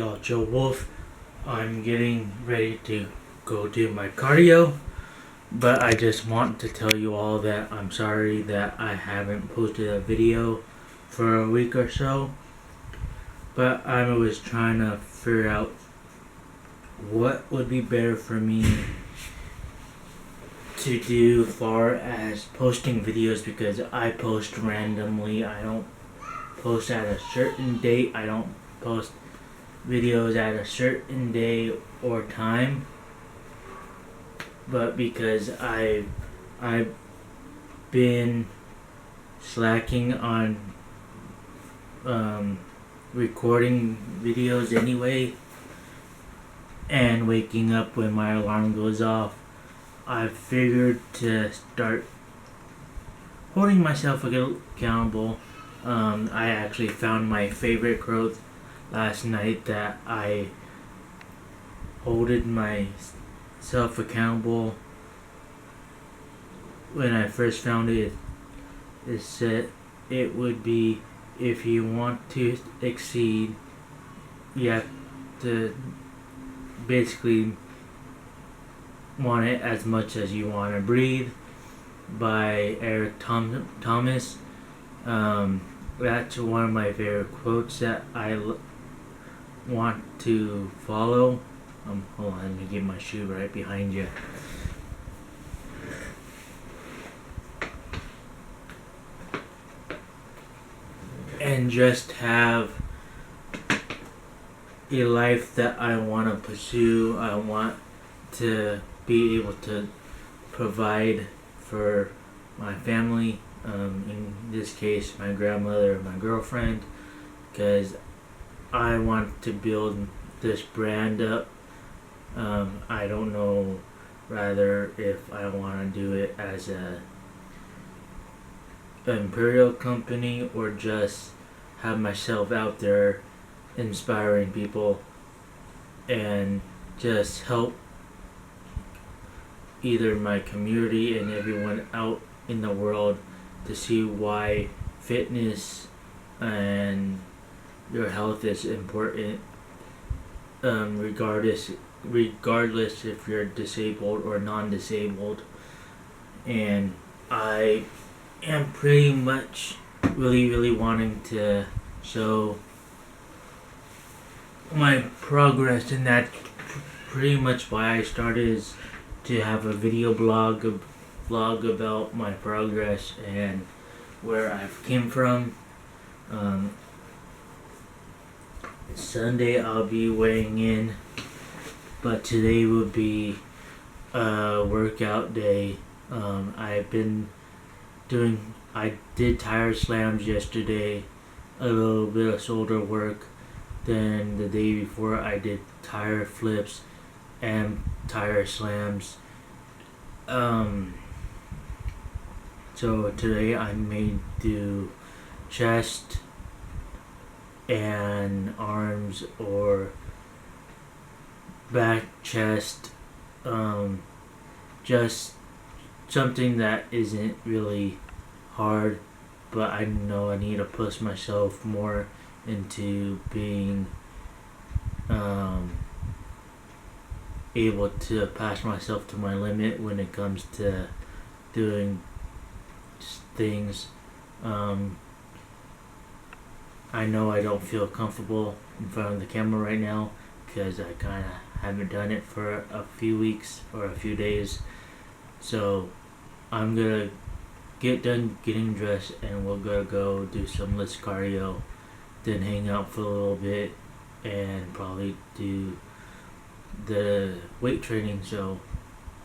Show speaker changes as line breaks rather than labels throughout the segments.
y'all, Joe Wolf. I'm getting ready to go do my cardio, but I just want to tell you all that I'm sorry that I haven't posted a video for a week or so. But I was trying to figure out what would be better for me to do far as posting videos, because I post randomly. I don't post at a certain date. I don't post videos at a certain day or time. But because I've been slacking on recording videos anyway, and waking up when my alarm goes off, I figured to start holding myself accountable. I actually found my favorite quote last night that I holded myself accountable. When I first found it, it said it would be, if you want to exceed, you have to basically want it as much as you want to breathe, by Eric Thomas. That's one of my favorite quotes that I want to follow. Hold on, let me get my shoe right behind you. And just have a life that I want to pursue. I want to be able to provide for my family, in this case my grandmother, my girlfriend, because I want to build this brand up. I don't know rather if I want to do it as an Apparel company or just have myself out there inspiring people and just help either my community and everyone out in the world to see why fitness and your health is important, regardless if you're disabled or non-disabled. And I am pretty much really wanting to show my progress, and that's pretty much why I started, is to have a video vlog about my progress and where I've came from. Sunday I'll be weighing in, but today will be a workout day. I did tire slams yesterday, a little bit of shoulder work. Then the day before I did tire flips and tire slams. So today I may do chest and arms, or back, chest, just something that isn't really hard, but I know I need to push myself more into being able to pass myself to my limit when it comes to doing things. I know I don't feel comfortable in front of the camera right now because I kind of haven't done it for a few weeks or a few days. So I'm gonna get done getting dressed and we're gonna go do some less cardio, then hang out for a little bit and probably do the weight training. So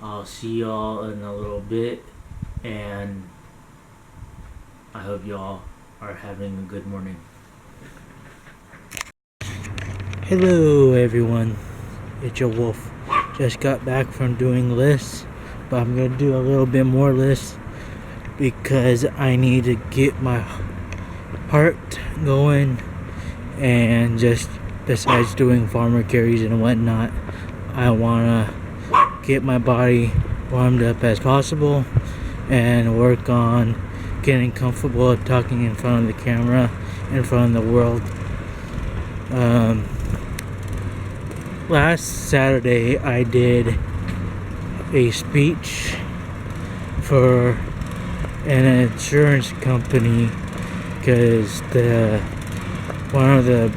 I'll see y'all in a little bit, and I hope y'all are having a good morning. Hello everyone, it's Joe Wolf. Just got back from doing lists, but I'm gonna do a little bit more lists because I need to get my heart going, and just besides doing farmer carries and whatnot, I wanna get my body warmed up as possible and work on getting comfortable talking in front of the camera, in front of the world. last Saturday I did a speech for an insurance company because one of the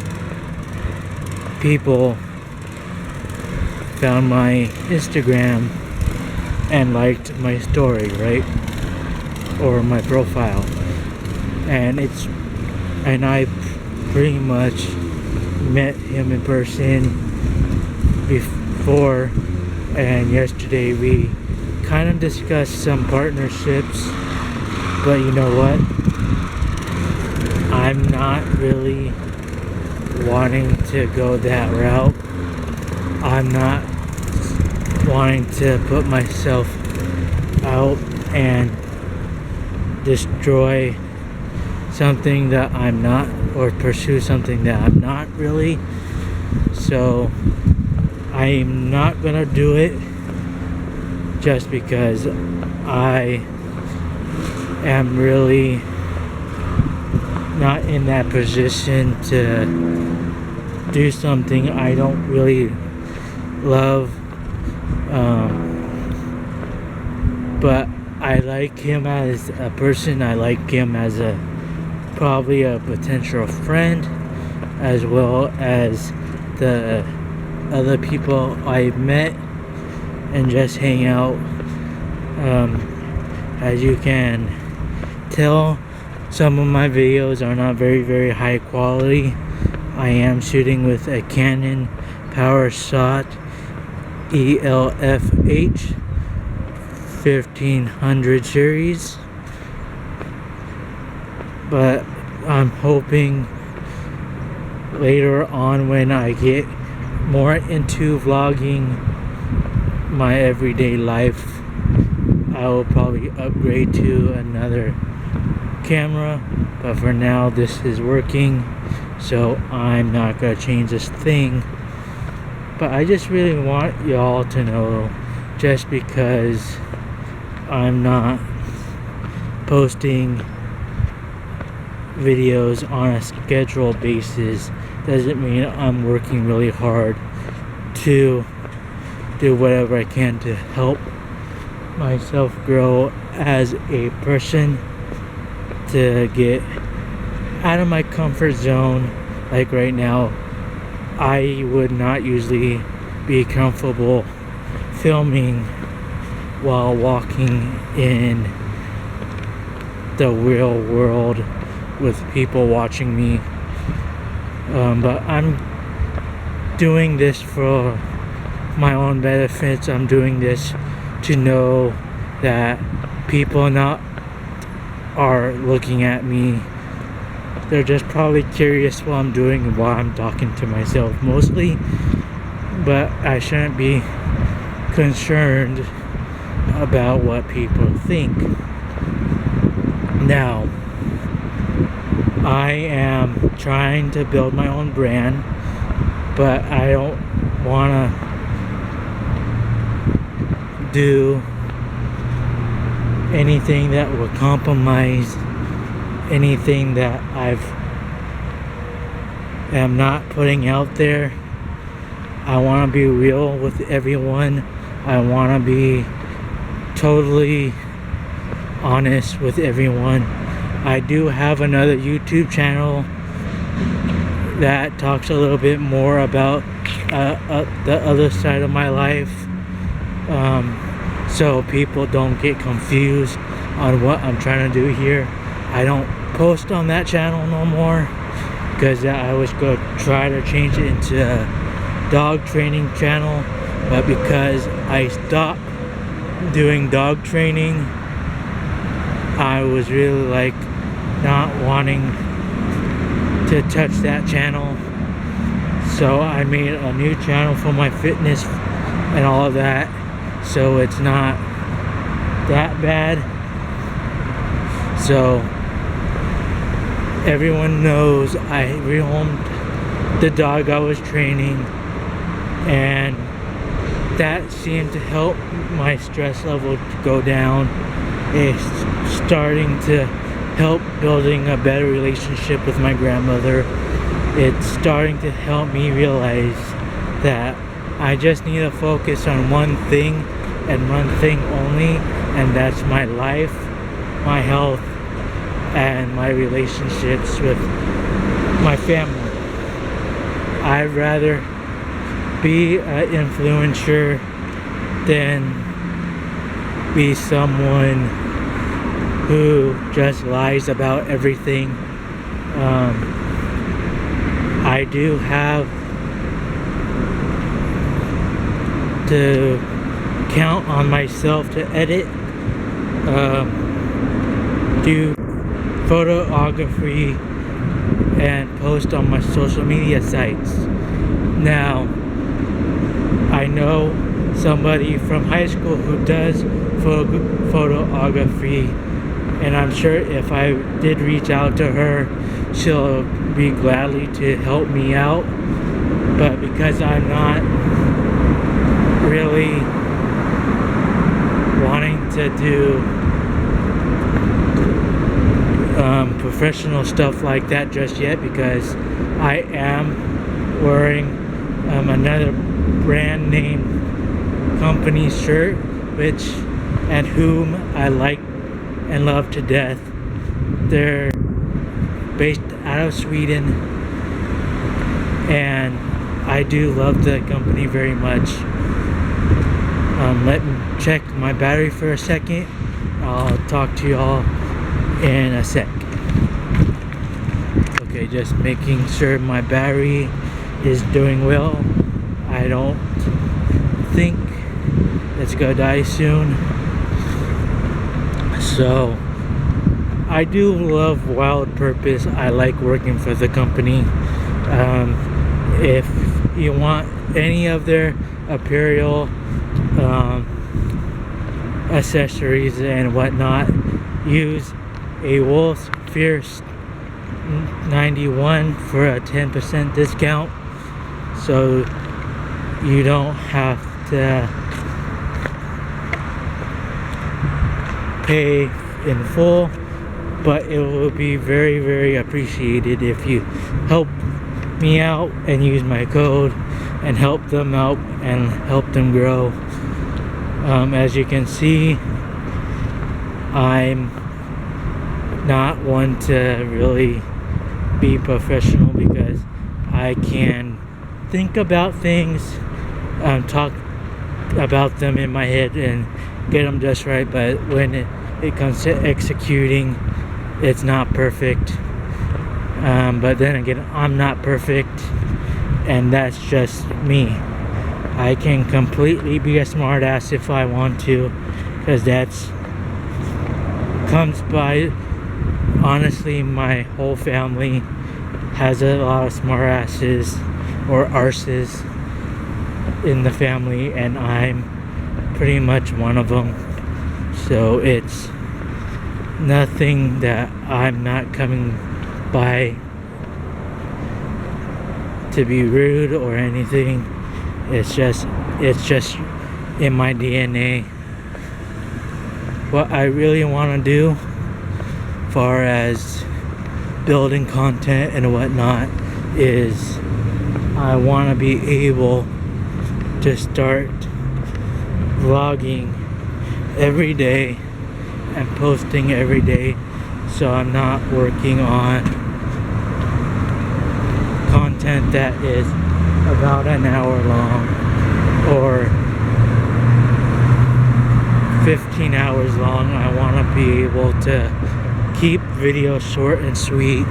people found my Instagram and liked my story, right? Or my profile. And I pretty much met him in person before, and yesterday we kind of discussed some partnerships, but you know what? I'm not really wanting to go that route. I'm not wanting to put myself out and destroy something that I'm not, or pursue something that I'm not really. So I'm not gonna do it just because I am really not in that position to do something I don't really love. But I like him as a person. I like him as probably a potential friend, as well as the other people I've met and just hang out. As you can tell, some of my videos are not very high quality. I am shooting with a Canon PowerShot ELFH 1500 series, but I'm hoping later on, when I get more into vlogging my everyday life, I will probably upgrade to another camera. But for now, this is working, so I'm not gonna change this thing. But I just really want y'all to know, just because I'm not posting videos on a scheduled basis doesn't mean I'm working really hard to do whatever I can to help myself grow as a person, to get out of my comfort zone. Like right now, I would not usually be comfortable filming while walking in the real world with people watching me, but I'm doing this for my own benefits. I'm doing this to know that people not are looking at me. They're just probably curious what I'm doing and why I'm talking to myself mostly, but I shouldn't be concerned about what people think. Now, I am trying to build my own brand, but I don't want to do anything that will compromise anything that am not putting out there. I want to be real with everyone. I want to be totally honest with everyone. I do have another YouTube channel that talks a little bit more about the other side of my life, so people don't get confused on what I'm trying to do here. I don't post on that channel no more because I was going to try to change it into a dog training channel, but because I stopped doing dog training, I was really like not wanting to touch that channel. So I made a new channel for my fitness and all of that, so it's not that bad. So everyone knows I rehomed the dog I was training, and that seemed to help my stress level go down. It's starting to help building a better relationship with my grandmother. It's starting to help me realize that
I just need to focus on one thing and one thing only, and that's my life, my health, and my relationships with my family. I'd rather be an influencer than be someone who just lies about everything. I do have to count on myself to edit, do photography, and post on my social media sites. Now, I know somebody from high school who does photography, and I'm sure if I did reach out to her, she'll be gladly to help me out. But because I'm not really wanting to do professional stuff like that just yet, because I am wearing another brand name company shirt, which and whom I like and love to death. They're based out of Sweden, and I do love the company very much. Let me check my battery for a second. I'll talk to y'all in a sec. Okay, just making sure my battery is doing well. I don't think it's gonna die soon. So I do love Wild Purpose. I like working for the company. If you want any of their apparel, accessories and whatnot, use AWolfsFearsFitness for a 10% discount, so you don't have to pay in full, but it will be very, very appreciated if you help me out and use my code and help them out and help them grow. As you can see, I'm not one to really be professional because I can think about things, talk about them in my head and get them just right, but when it comes to executing, it's not perfect. But then again, I'm not perfect, and that's just me. I can completely be a smart ass if I want to, because that's comes by. Honestly, my whole family has a lot of smart asses or arses in the family, and I'm pretty much one of them. So it's nothing that I'm not coming by to be rude or anything. It's just in my DNA. What I really want to do, far as building content and whatnot, is I want to be able to start vlogging every day and posting every day, so I'm not working on content that is about an hour long or 15 hours long. I want to be able to keep videos short and sweet,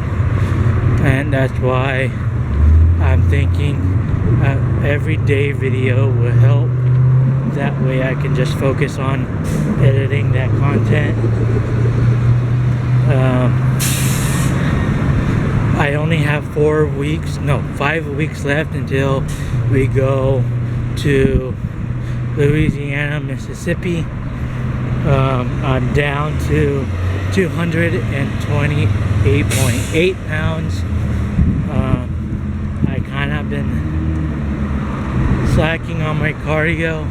and that's why I'm thinking everyday video will help. That way I can just focus on editing that content. I only have 5 weeks left until we go to Louisiana, Mississippi. I'm down to 228.8 pounds. I kind of been slacking on my cardio,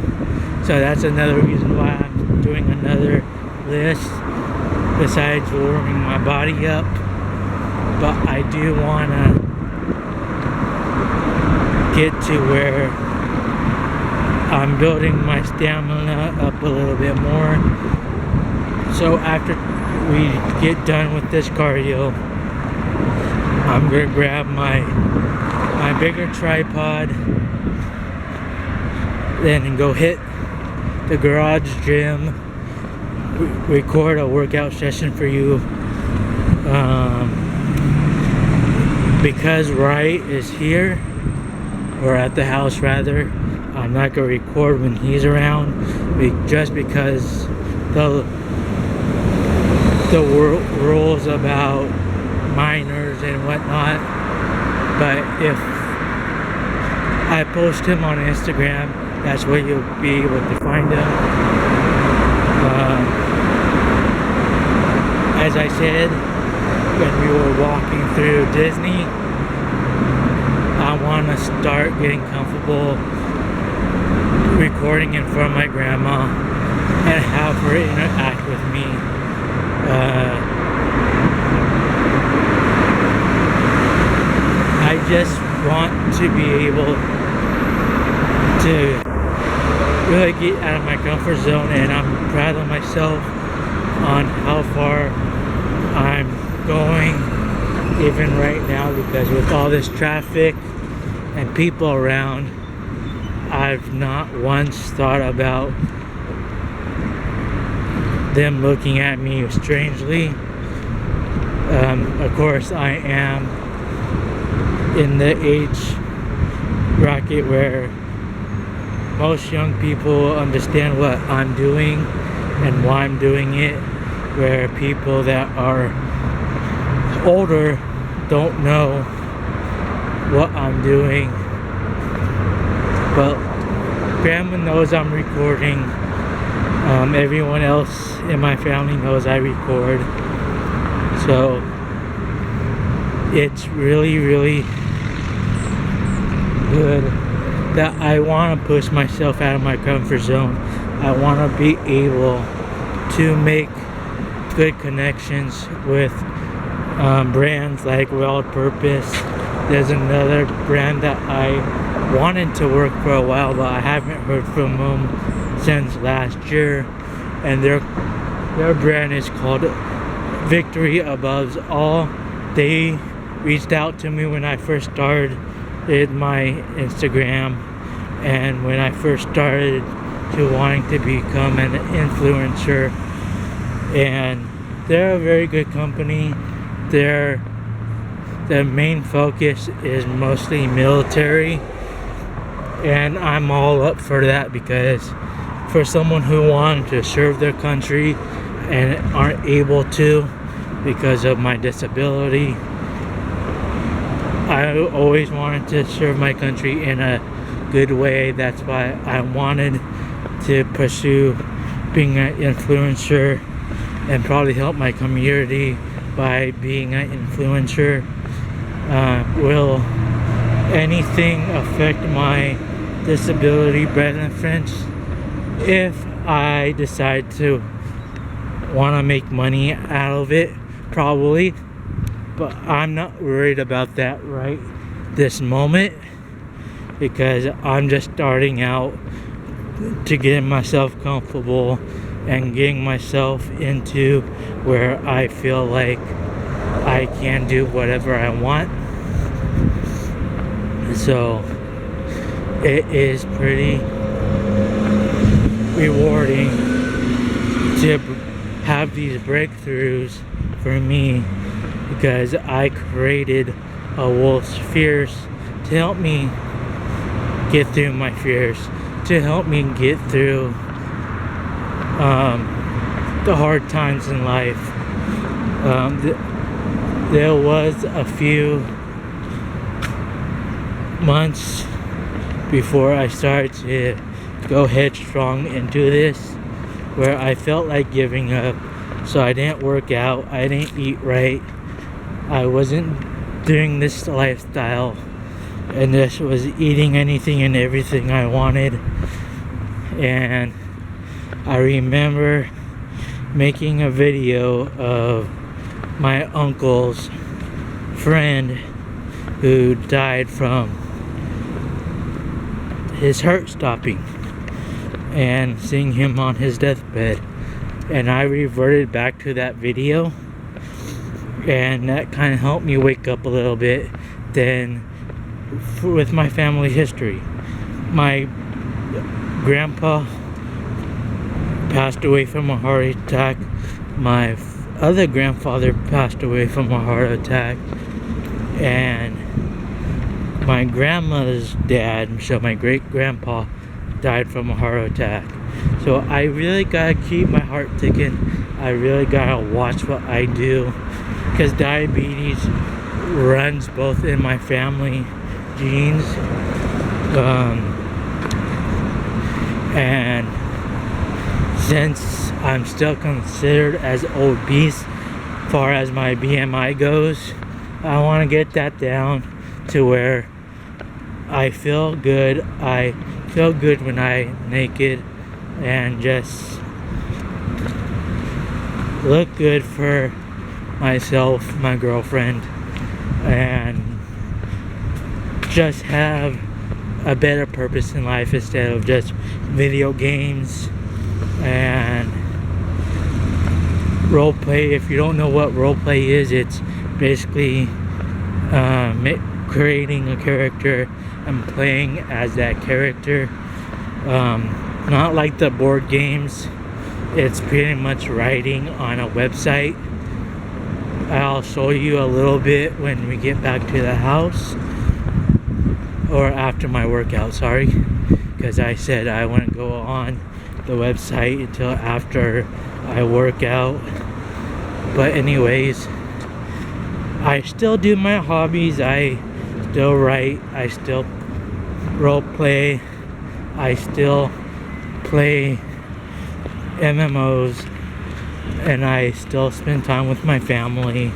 so that's another reason why I'm doing another list besides warming my body up. But I do want to get to where I'm building my stamina up a little bit more. So after we get done with this cardio, I'm gonna grab my bigger tripod, then go hit the garage gym, record a workout session for you. Because Riot is here, or at the house rather, I'm not gonna record when he's around, just because the rules about minors and whatnot. But if I post him on Instagram, that's where you'll be able to find him. As I said, when we were walking through Disney, I want to start getting comfortable recording in front of my grandma and have her interact with me. I just want to be able to really get out of my comfort zone, and I'm proud of myself on how far I'm going even right now, because with all this traffic and people around, I've not once thought about them looking at me strangely. Of course, I am in the age bracket where most young people understand what I'm doing and why I'm doing it, where people that are older don't know what I'm doing. But grandma knows I'm recording. Everyone else in my family knows I record. So it's really, really good that I want to push myself out of my comfort zone. I want to be able to make good connections with brands like World Purpose. There's another brand that I wanted to work for a while, but I haven't heard from them since last year, and their brand is called Victory Above All. They reached out to me when I first started my Instagram, and when I first started to wanting to become an influencer, and they're a very good company. Their main focus is mostly military, and I'm all up for that, because for someone who wanted to serve their country and aren't able to because of my disability, I always wanted to serve my country in a good way. That's why I wanted to pursue being an influencer and probably help my community by being an influencer. Will anything affect my disability benefits? If I decide to want to make money out of it, probably, but I'm not worried about that right this moment, because I'm just starting out to get myself comfortable and getting myself into where I feel like I can do whatever I want. So it is pretty rewarding to have these breakthroughs for me, because I created AWolf's Fears to help me get through my fears, to help me get through the hard times in life. There was a few months before I started to go headstrong into this where I felt like giving up. So I didn't work out, I didn't eat right, I wasn't doing this lifestyle, and this was eating anything and everything I wanted. And I remember making a video of my uncle's friend who died from his heart stopping, and seeing him on his deathbed. And I reverted back to that video, and that kind of helped me wake up a little bit. Then with my family history, my grandpa passed away from a heart attack. My other grandfather passed away from a heart attack, and my grandma's dad, so my great grandpa, died from a heart attack. So I really gotta keep my heart ticking. I really gotta watch what I do, because diabetes runs both in my family genes, and since I'm still considered as obese far as my BMI goes, I want to get that down to where I feel good. I feel good when I'm naked and just look good for myself, my girlfriend, and just have a better purpose in life instead of just video games and role play. If you don't know what role play is, it's basically creating a character and playing as that character. Not like the board games. It's pretty much writing on a website. I'll show you a little bit when we get back to the house, or after my workout, sorry, because I said I wouldn't go on the website until after I work out. But anyways, I still do my hobbies. I still write, I still role play, I still play MMOs, and I still spend time with my family.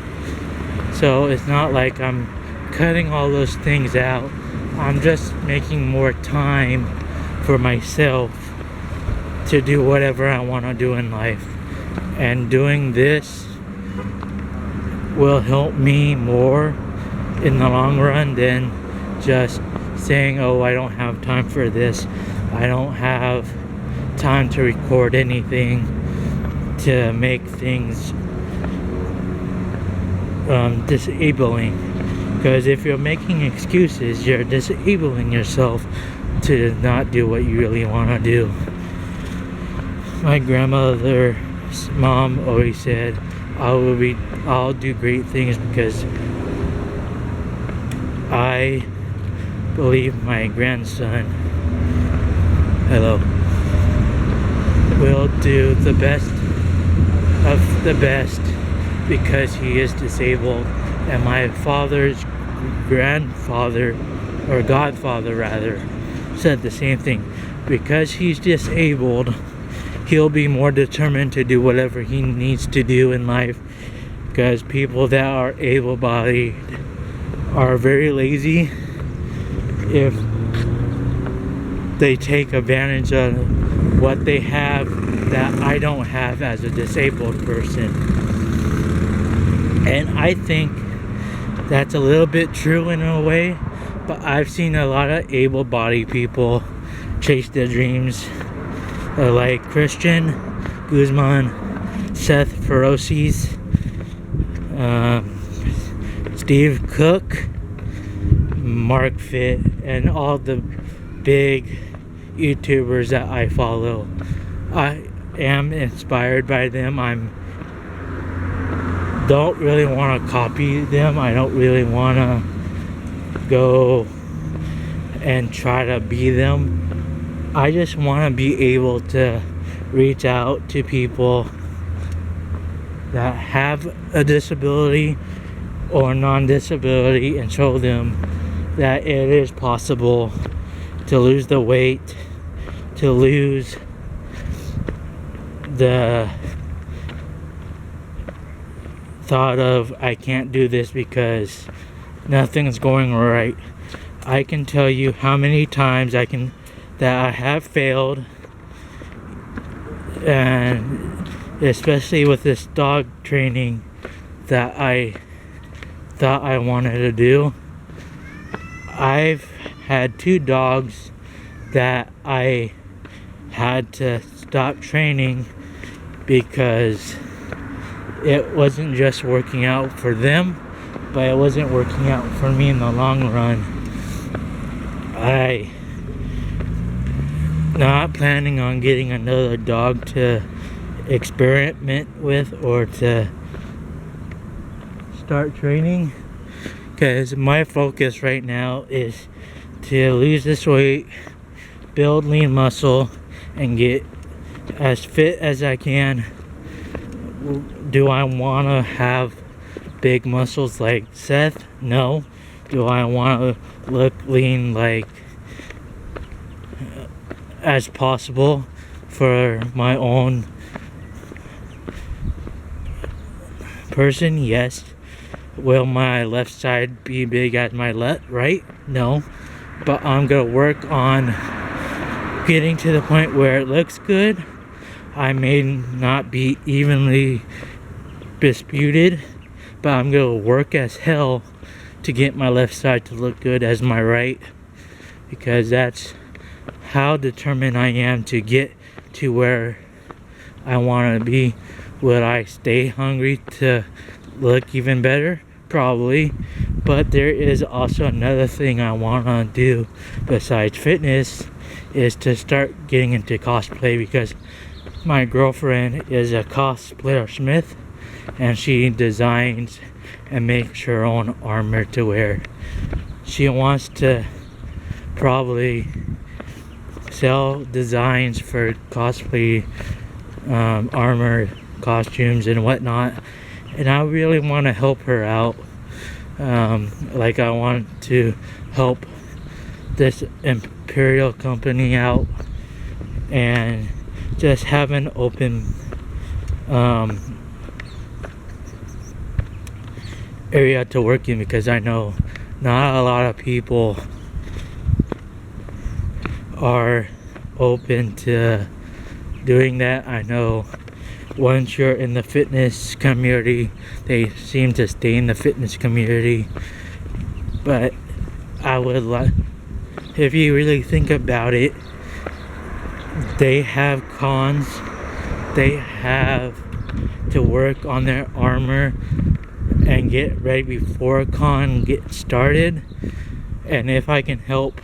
So it's not like I'm cutting all those things out. I'm just making more time for myself to do whatever I want to do in life. And doing this will help me more in the long run than just saying, oh, I don't have time for this. I don't have time to record anything, to make things disabling. Because if you're making excuses, you're disabling yourself to not do what you really want to do. My grandmother's mom always said, I'll do great things because I believe my grandson, hello, will do the best of the best because he is disabled. And my father's grandfather, or godfather rather, said the same thing. Because he's disabled, he'll be more determined to do whatever he needs to do in life. Because people that are able-bodied are very lazy if they take advantage of what they have that I don't have as a disabled person. And I think that's a little bit true in a way, but I've seen a lot of able-bodied people chase their dreams, like Christian Guzman, Seth Feroces, Steve Cook, Mark Fit, and all the big YouTubers that I follow. I am inspired by them. Don't really want to copy them. I don't really want to go and try to be them. I just want to be able to reach out to people that have a disability or non-disability and show them that it is possible to lose the weight, to lose the thought of I can't do this because nothing's going right. I can tell you how many times that I have failed, and especially with this dog training that I thought I wanted to do. I've had 2 dogs that I had to stop training because it wasn't just working out for them, but it wasn't working out for me in the long run. I not planning on getting another dog to experiment with or to start training, because my focus right now is to lose this weight, build lean muscle, and get as fit as I can. Do I want to have big muscles like Seth? No. Do I want to look lean like as possible for my own person? Yes. Will my left side be big as my left, right? No. But I'm gonna work on getting to the point where it looks good. I may not be evenly disputed, but I'm gonna work as hell to get my left side to look good as my right, because that's how determined I am to get to where I want to be. Will I stay hungry to look even better? Probably. But there is also another thing I want to do besides fitness, is to start getting into cosplay, because my girlfriend is a cosplayer smith, and she designs and makes her own armor to wear. She wants to probably sell designs for cosplay armor, costumes, and whatnot, and I really want to help her out. Like, I want to help this Apparel company out and just have an open area to work in, because I know not a lot of people are open to doing that. I know once you're in the fitness community, they seem to stay in the fitness community. But I would like, if you really think about it, they have cons, they have to work on their armor and get ready before a con gets started. And if I can help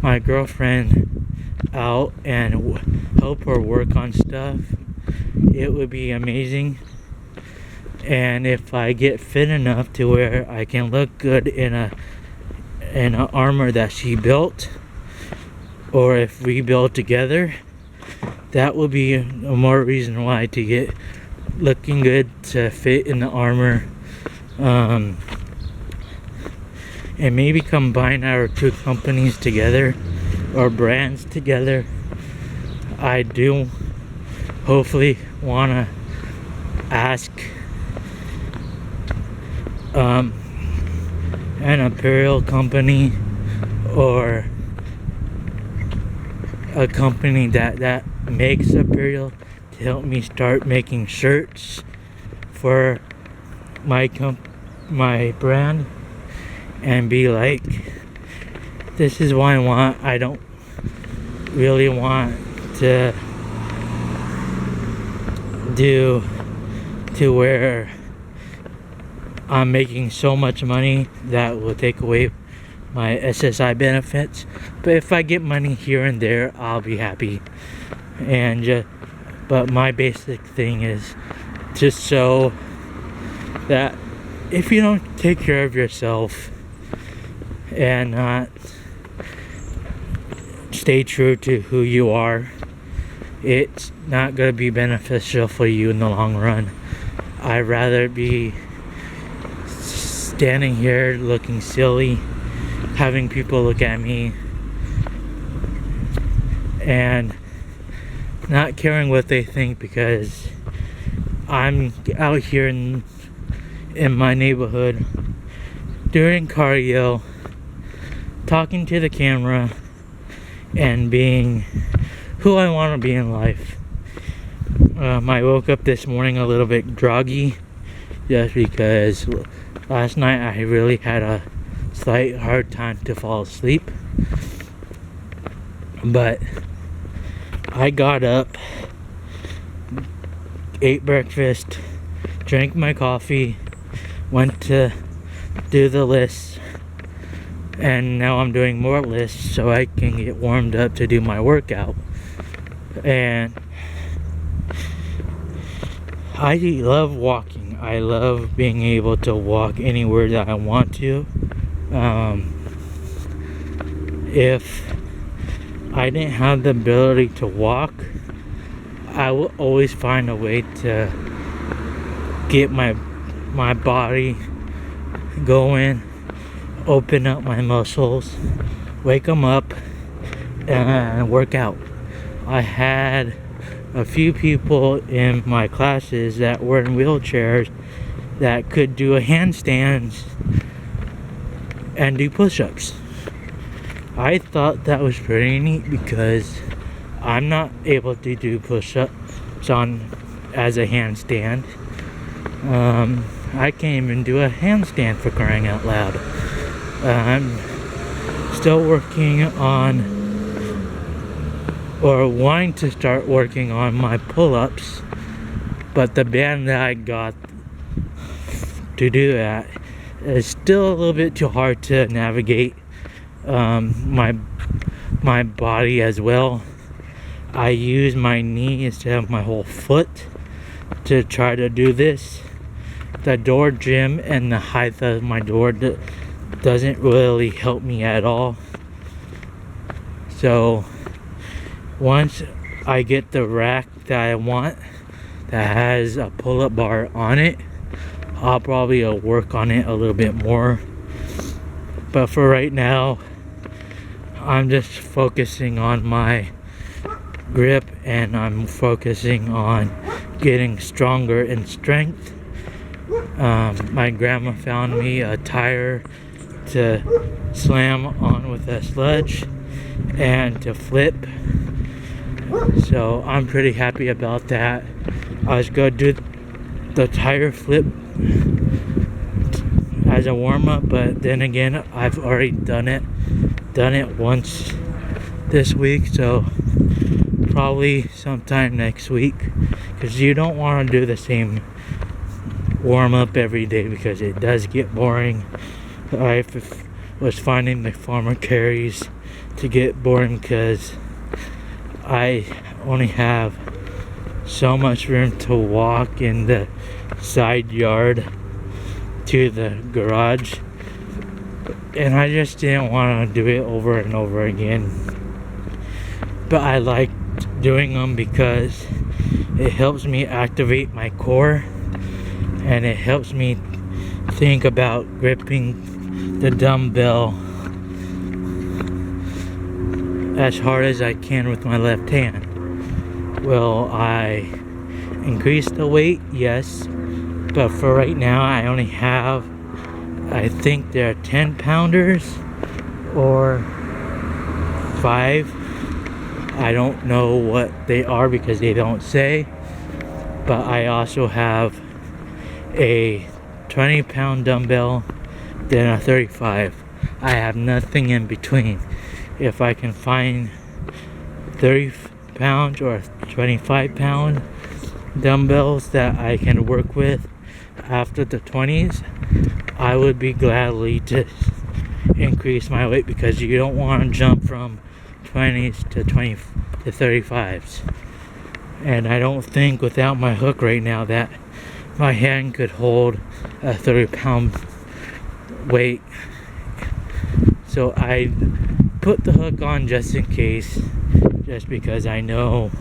my girlfriend out and help her work on stuff, it would be amazing. And if I get fit enough to where I can look good in a armor that she built, or if we build together, that would be a more reason why to get looking good, to fit in the armor, and maybe combine our two companies together, or brands together. I do hopefully want to ask an apparel company, or a company that makes apparel, to help me start making shirts for my brand, and be like, this is what I want. I don't really want to do to where I'm making so much money that will take away my SSI benefits. But if I get money here and there, I'll be happy. And but my basic thing is just so that if you don't take care of yourself and not stay true to who you are, it's not going to be beneficial for you in the long run. I'd rather be standing here looking silly, having people look at me, and not caring what they think, because I'm out here in my neighborhood doing cardio, talking to the camera, and being who I want to be in life. I woke up this morning a little bit groggy, just because last night I really had a slight hard time to fall asleep. But I got up, ate breakfast, drank my coffee, went to do the list, and now I'm doing more lists so I can get warmed up to do my workout. And I love walking. I love being able to walk anywhere that I want to. If I didn't have the ability to walk, I will always find a way to get my body going, open up my muscles, wake them up, and work out. I had a few people in my classes that were in wheelchairs that could do a handstands and do push-ups. I thought that was pretty neat because I'm not able to do push-ups as a handstand. I can't even do a handstand, for crying out loud. I'm still working on, or wanting to start working on, my pull-ups, but the band that I got to do that is still a little bit too hard to navigate my body as well. I use my knee instead of my whole foot to try to do this. The door gym and the height of my door doesn't really help me at all. So once I get the rack that I want that has a pull-up bar on it, I'll probably work on it a little bit more. But for right now, I'm just focusing on my grip, and I'm focusing on getting stronger in strength. My grandma found me a tire to slam on with a sledge and to flip, so I'm pretty happy about that. I was gonna do the tire flip as a warm-up, but then again, I've already done it once this week, so probably sometime next week, because you don't want to do the same warm-up every day because it does get boring. I was finding the farmer carries to get boring because I only have so much room to walk in the side yard to the garage, and I just didn't want to do it over and over again. But I liked doing them because it helps me activate my core, and it helps me think about gripping the dumbbell as hard as I can with my left hand. Will I increase the weight? Yes, but for right now I only have, I think they're 10 pounders or 5. I don't know what they are because they don't say. But I also have a 20-pound dumbbell, then a 35. I have nothing in between. If I can find 30 pounds or 25-pound dumbbells that I can work with after the 20s, I would be gladly to increase my weight, because you don't want to jump from 20s to 35s. And I don't think without my hook right now that my hand could hold a 30-pound weight. So I put the hook on just in case, just because I know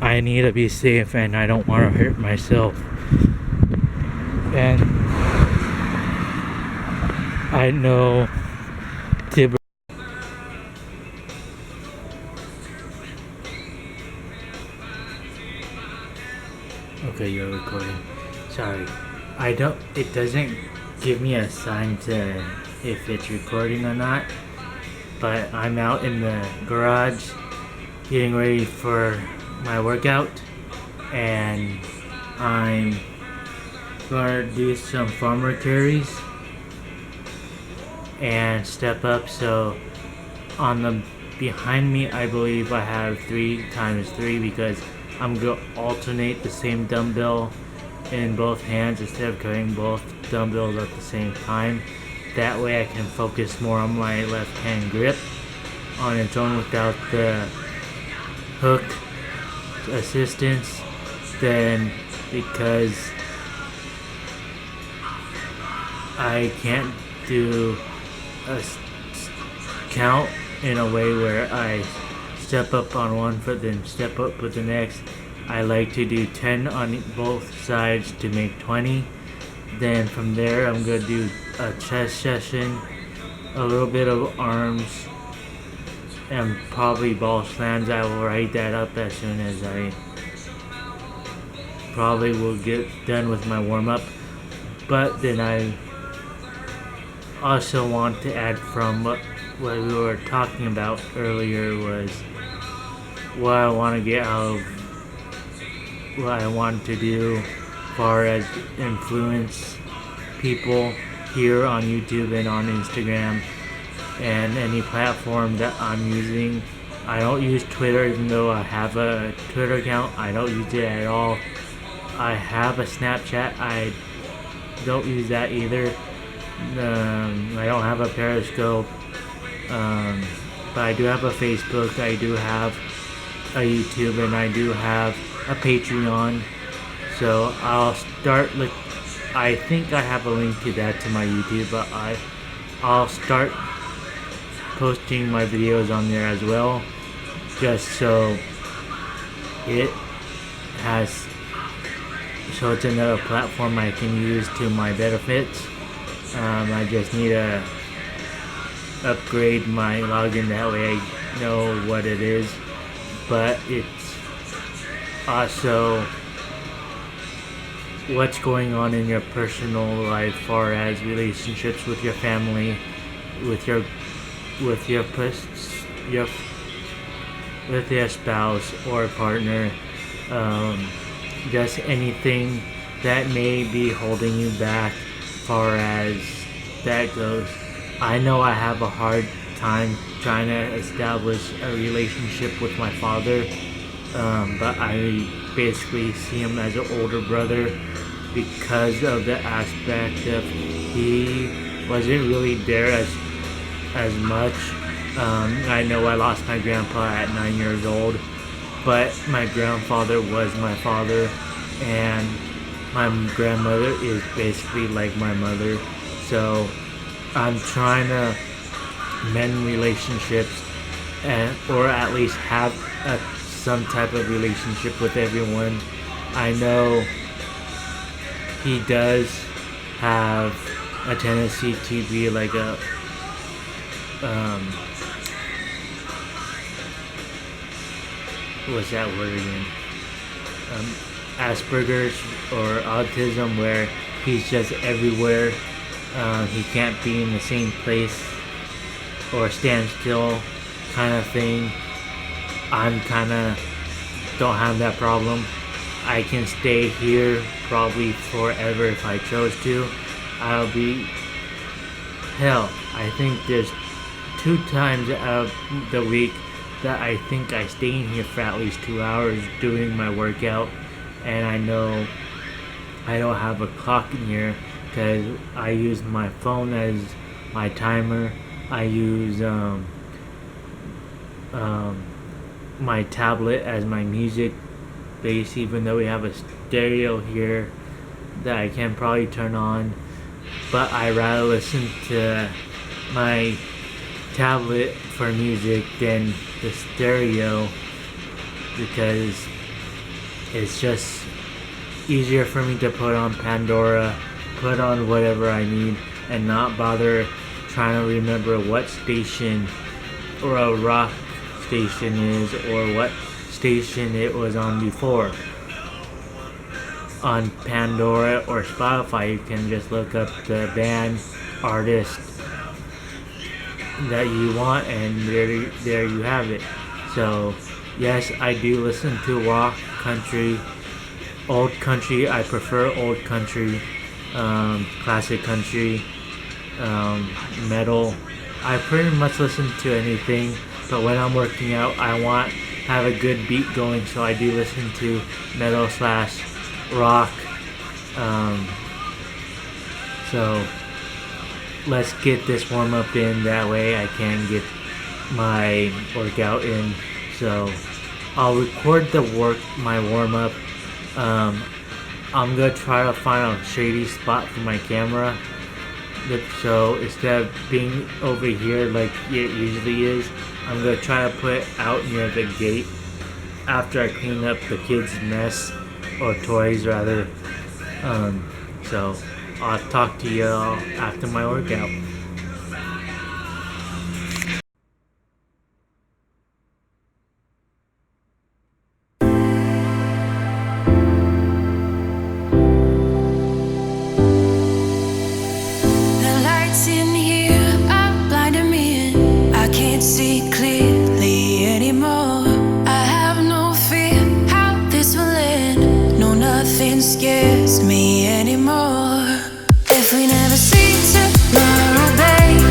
I need to be safe and I don't want to hurt myself. And I know Tibber.
Okay, you're recording. Sorry. It doesn't give me a sign to if it's recording or not. But I'm out in the garage getting ready for my workout, and I'm gonna do some farmer carries and step up. So on the behind me, I believe I have 3x3 because I'm going to alternate the same dumbbell in both hands instead of carrying both dumbbells at the same time. That way I can focus more on my left hand grip on its own without the hook assistance. Then because I can't do a count in a way where I step up on one foot then step up with the next, I like to do 10 on both sides to make 20. Then from there I'm going to do a chest session, a little bit of arms, and probably ball slams. I will write that up as soon as I probably will get done with my warm-up. But then I also want to add from what we were talking about earlier was what I want to get out of what I want to do as far as influence people here on YouTube and on Instagram and any platform that I'm using. I don't use Twitter, even though I have a Twitter account. I don't use it at all. I have a Snapchat. I don't use that either. I don't have a Periscope. But I do have a Facebook. I do have a YouTube, and I do have a Patreon. So I'll start with. I think I have a link to that to my YouTube, but I'll start posting my videos on there as well, just so it has. So it's another platform I can use to my benefits. I just need to upgrade my login, that way I know what it is. But it's also what's going on in your personal life, far as relationships with your family, with your spouse or partner, just anything that may be holding you back, far as that goes. I know I have a hard time trying to establish a relationship with my father, but I basically see him as an older brother because of the aspect of he wasn't really there as much. I know I lost my grandpa at 9 years old, but my grandfather was my father, and my grandmother is basically like my mother. So I'm trying to mend relationships, or at least have some type of relationship with everyone. I know he does have a tendency to be like a what's that word again? Asperger's or autism, where he's just everywhere. He can't be in the same place or stand still, kind of thing. I'm kind of don't have that problem. I can stay here probably forever if I chose to. I'll be hell. I think there's 2 times out of the week that I think I stay in here for at least 2 hours doing my workout, and I know I don't have a clock in here because I use my phone as my timer. I use my tablet as my music base, even though we have a stereo here that I can probably turn on, but I rather listen to my tablet for music than the stereo, because it's just easier for me to put on Pandora, put on whatever I need, and not bother trying to remember what station or a rock station is, or what station it was on before. On Pandora or Spotify, you can just look up the band, artist that you want, and there you have it. So yes, I do listen to rock, country, old country. I prefer old country, classic country, metal. I pretty much listen to anything But when I'm working out, I want have a good beat going, so I do listen to metal slash rock. So let's get this warm up in, that way I can get my workout in. So I'll record my warm up. I'm gonna try to find a shady spot for my camera, so instead of being over here like it usually is, I'm gonna try to put it out near the gate after I clean up the kids' mess, or toys rather. So I'll talk to y'all after my workout.
See clearly anymore. I have no fear how this will end. No, nothing scares me anymore. If we never see tomorrow, babe,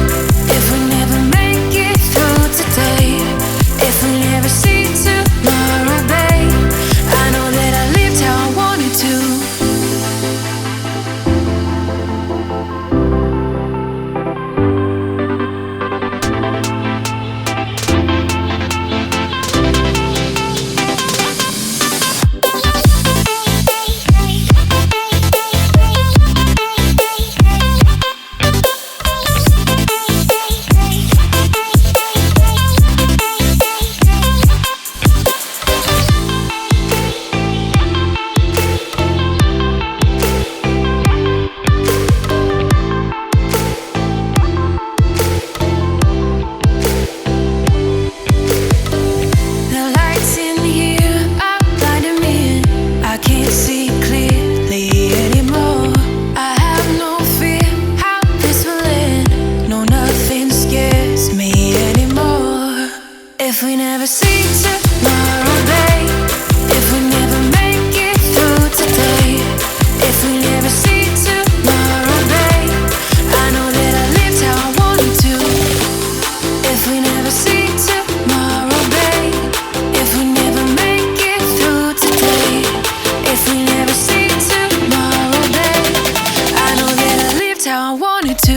if we never make it through today, if we never see tomorrow, babe, I know that I lived how I wanted to. If we never see tomorrow, babe, if we never make it through today, if we never see tomorrow, babe, I know that I lived how I wanted to. If we never see tomorrow, babe, if we never make it through today, if we never see tomorrow, babe, I know that I lived how I wanted to.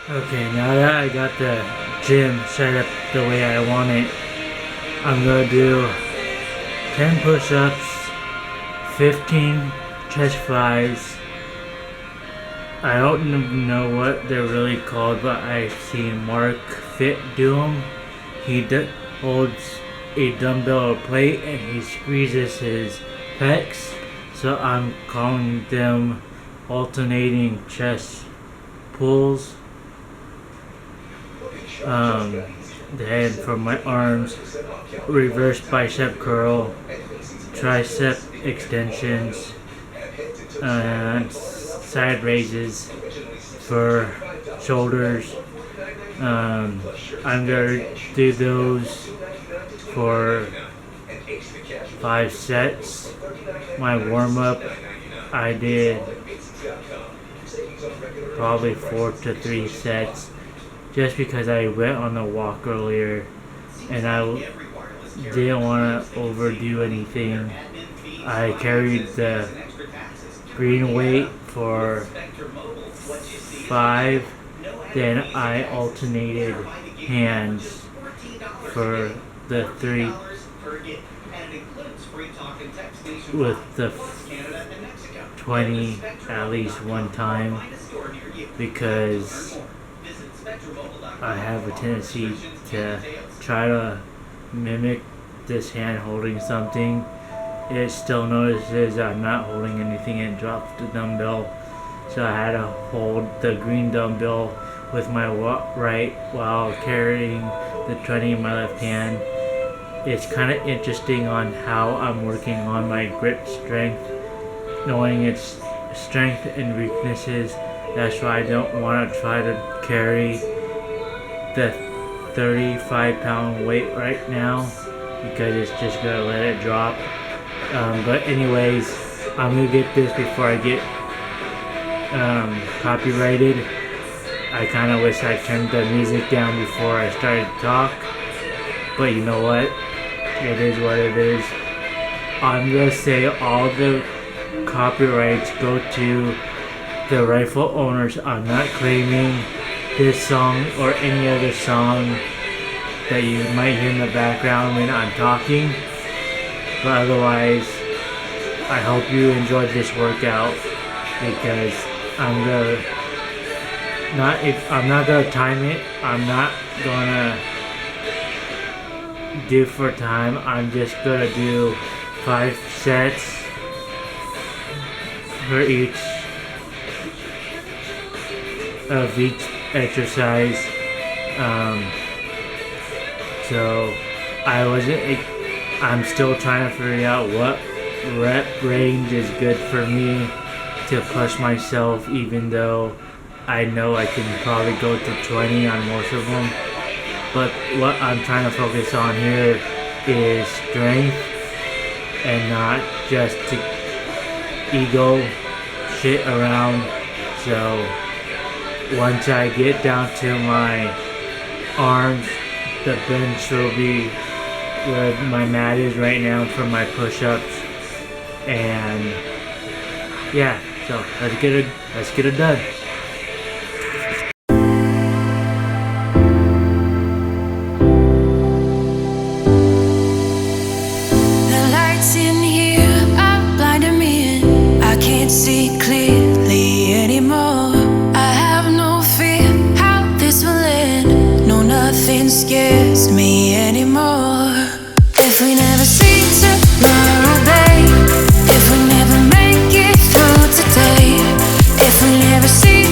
Okay, now that I got the gym set up the way I want it, I'm gonna do 10 push-ups, 15 chest flies. I don't know what they're really called, but I've seen Mark Fit do them. He holds a dumbbell or plate and he squeezes his pecs. So I'm calling them alternating chest pulls. Then for my arms, reverse bicep curl, tricep extensions, and side raises. For shoulders, I'm gonna do those for 5 sets. My warm-up, I did probably 4 to 3 sets, just because I went on a walk earlier and I didn't want to overdo anything. I carried the green weight for 5, then I alternated hands for the 3 with the 20 at least one time, because I have a tendency to try to mimic this hand holding something. It still notices I'm not holding anything and drops the dumbbell, so I had to hold the green dumbbell with my right while carrying the 20 in my left hand. It's kind of interesting on how I'm working on my grip strength, knowing its strength and weaknesses. That's why I don't want to try to carry the 35-pound weight right now, because it's just going to let it drop. But anyways, I'm going to get this before I get copyrighted. I kind of wish I turned the music down before I started to talk, but you know what? It is what it is. I'm going to say all the copyrights go to the rightful owners. I'm not claiming this song or any other song that you might hear in the background when I'm talking. But otherwise, I hope you enjoyed this workout, because I'm not gonna time it. I'm not gonna do for time. I'm just gonna do 5 sets for each of each exercise. So I'm still trying to figure out what rep range is good for me to push myself, even though I know I can probably go to 20 on most of them. But what I'm trying to focus on here is strength and not just to ego shit around. So once I get down to my arms, the bench will be where my mat is right now for my push-ups. And yeah, so let's get it done.
The lights in here are blinding me and I can't see clearly anymore. I have no fear how this will end. No, nothing scares me anymore. If we never see tomorrow, babe, if we never make it through today, if we never see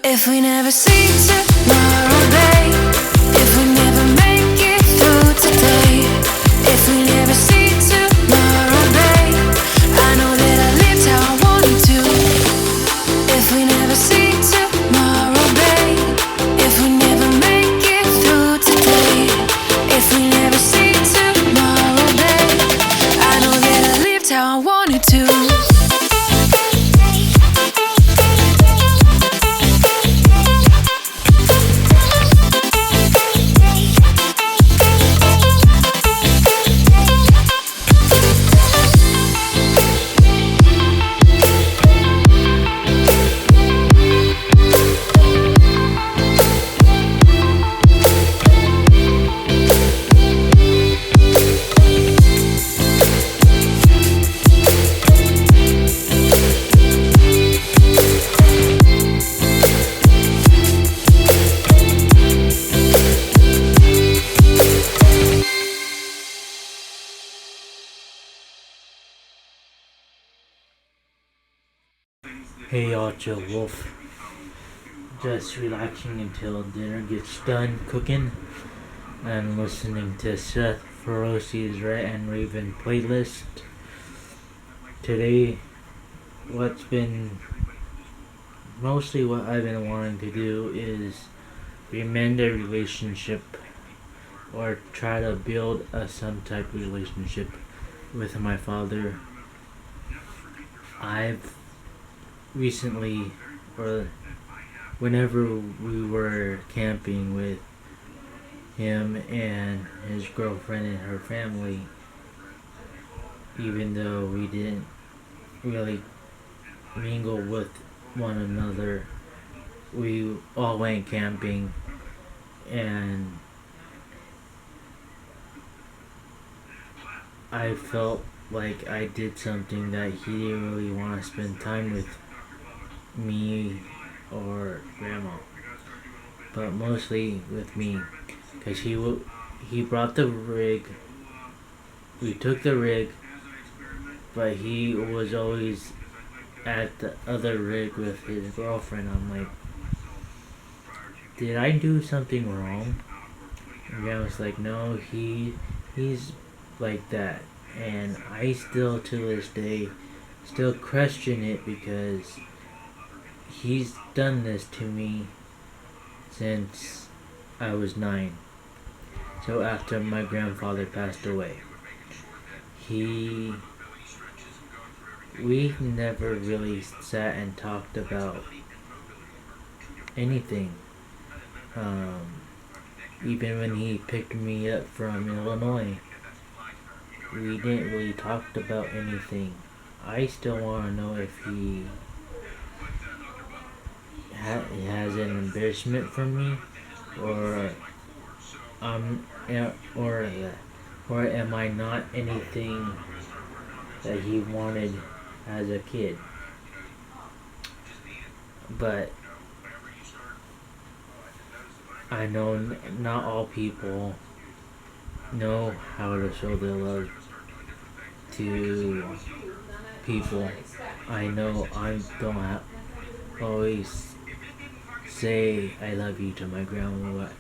If we never see tomorrow, babe, if we never make it through today, if we never see tomorrow, babe, I know that I lived how I wanted to. If we never see tomorrow, babe, if we never make it through today, if we never see tomorrow, babe, I know that I lived how I wanted to.
Hey y'all, Joe Wolf. Just relaxing until dinner gets done cooking and listening to Seth Ferocious Rat and Raven playlist. Today, what's been mostly what I've been wanting to do is mend a relationship or try to build some type of relationship with my father. I've recently, or whenever we were camping with him and his girlfriend and her family, even though we didn't really mingle with one another, we all went camping, and I felt like I did something that he didn't really want to spend time with me or grandma, but mostly with me, because he brought the rig. We took the rig, but he was always at the other rig with his girlfriend. I'm like, did I do something wrong? And grandma was like, no, he's like that. And I still, to this day, still question it, because he's done this to me since I was 9. So after my grandfather passed away, we never really sat and talked about anything. Even when he picked me up from Illinois, we didn't really talk about anything. I still want to know if he has an embarrassment for me, or or am I not anything that he wanted as a kid? But I know not all people know how to show their love to people. I know I don't always say I love you to my grandma, but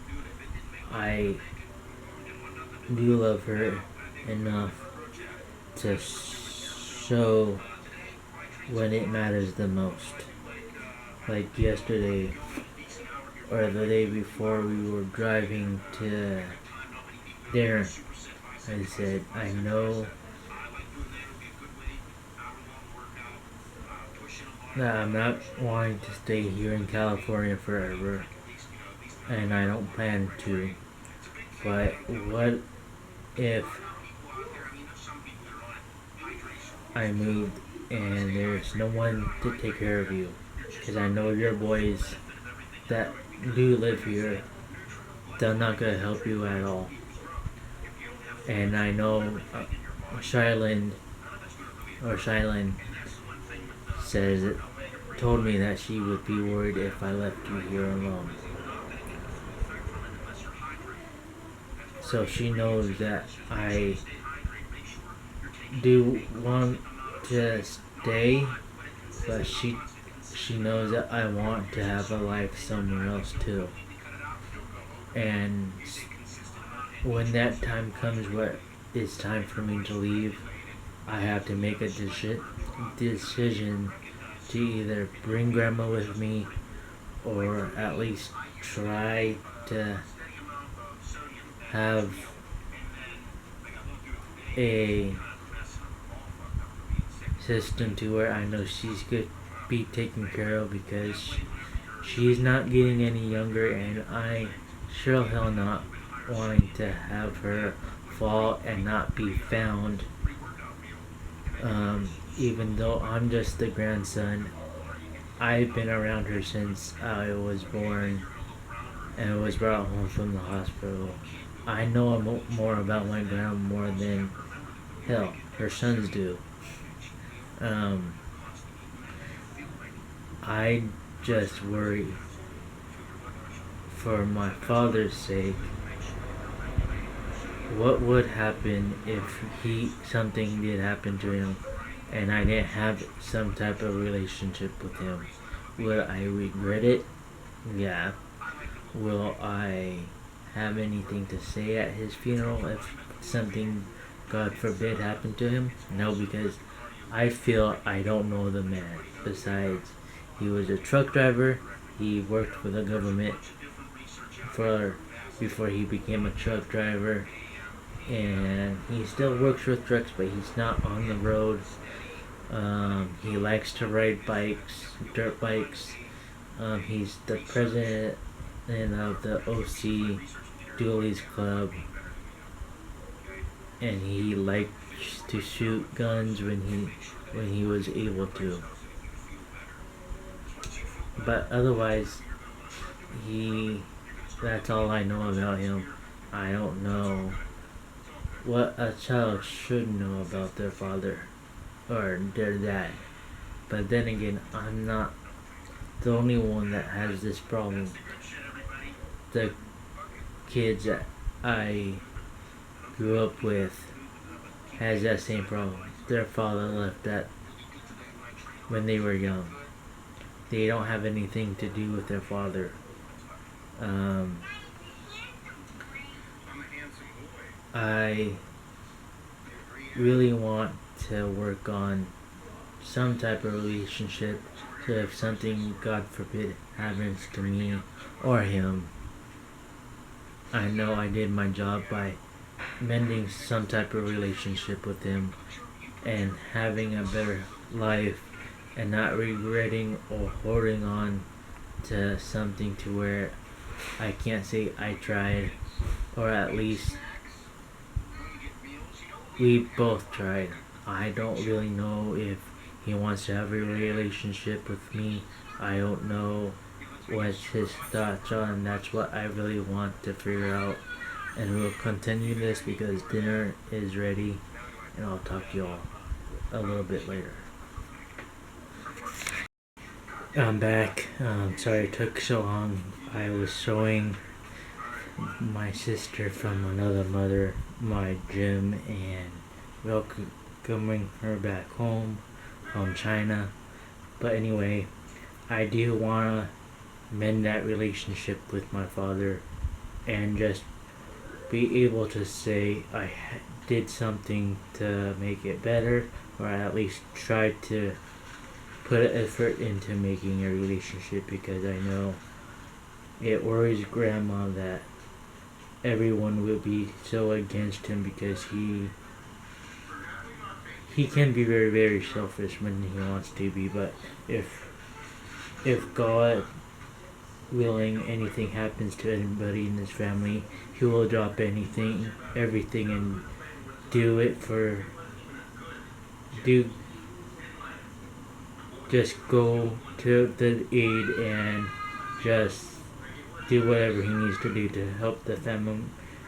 I do love her enough to show when it matters the most. Like yesterday, or the day before, we were driving to dinner. I said, I know that I'm not wanting to stay here in California forever, and I don't plan to, but what if I moved and there's no one to take care of you? Because I know your boys that do live here, they're not going to help you at all. And I know Shylin told me that she would be worried if I left you here alone. So she knows that I do want to stay, but she knows that I want to have a life somewhere else too. And when that time comes where it's time for me to leave, I have to make a decision to either bring grandma with me or at least try to have a system to where I know she's good be taken care of, because she's not getting any younger, and I sure hell not wanting to have her fall and not be found. Even though I'm just the grandson, I've been around her since I was born and was brought home from the hospital. I know more about my grandma more than hell her sons do. I just worry for my father's sake. What would happen if something did happen to him and I didn't have some type of relationship with him? Would I regret it? Yeah. Will I have anything to say at his funeral if something, God forbid, happened to him? No, because I feel I don't know the man. Besides, he was a truck driver. He worked for the government before he became a truck driver, and he still works with trucks, but he's not on the road. He likes to ride bikes, dirt bikes. He's the president of the OC Dualies Club, and he likes to shoot guns when he was able to. But otherwise, that's all I know about him. I don't know what a child should know about their father or their dad. But then again, I'm not the only one that has this problem. The kids that I grew up with has that same problem. Their father left that when they were young. They don't have anything to do with their father. I really want to work on some type of relationship, so if something, God forbid, happens to me or him, I know I did my job by mending some type of relationship with him and having a better life and not regretting or holding on to something to where I can't say I tried, or at least we both tried. I don't really know if he wants to have a relationship with me. I don't know what his thoughts are, and that's what I really want to figure out. And we'll continue this because dinner is ready, and I'll talk to y'all a little bit later. I'm back. Sorry it took so long. I was showing my sister from another mother my gym and welcoming her back home from China. But anyway, I do want to mend that relationship with my father and just be able to say I did something to make it better, or at least try to put effort into making a relationship, because I know it worries grandma that everyone will be so against him, because he can be very, very selfish when he wants to be. But if God willing anything happens to anybody in this family, he will drop everything and just go to the aid and just do whatever he needs to do to help the family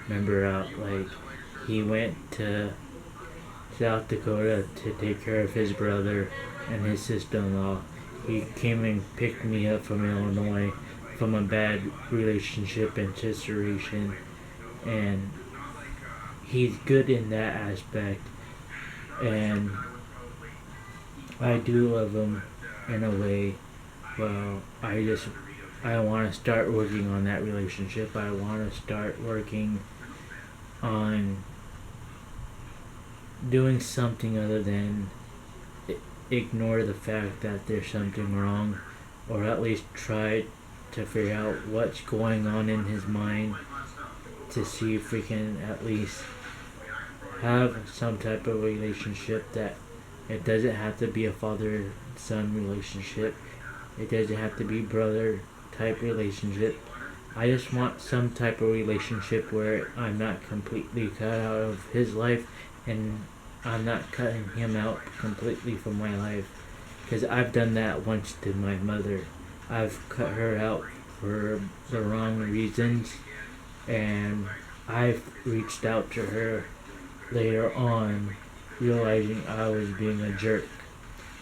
member out. Like, he went to South Dakota to take care of his brother and his sister-in-law. He came and picked me up from Illinois from a bad relationship and situation, and he's good in that aspect, and I do love him in a way. Well, I want to start working on that relationship. I want to start working on doing something other than ignore the fact that there's something wrong, or at least try to figure out what's going on in his mind to see if we can at least have some type of relationship. That it doesn't have to be a father-son relationship. It doesn't have to be brother type relationship. I just want some type of relationship where I'm not completely cut out of his life and I'm not cutting him out completely from my life. Because I've done that once to my mother. I've cut her out for the wrong reasons, and I've reached out to her later on realizing I was being a jerk,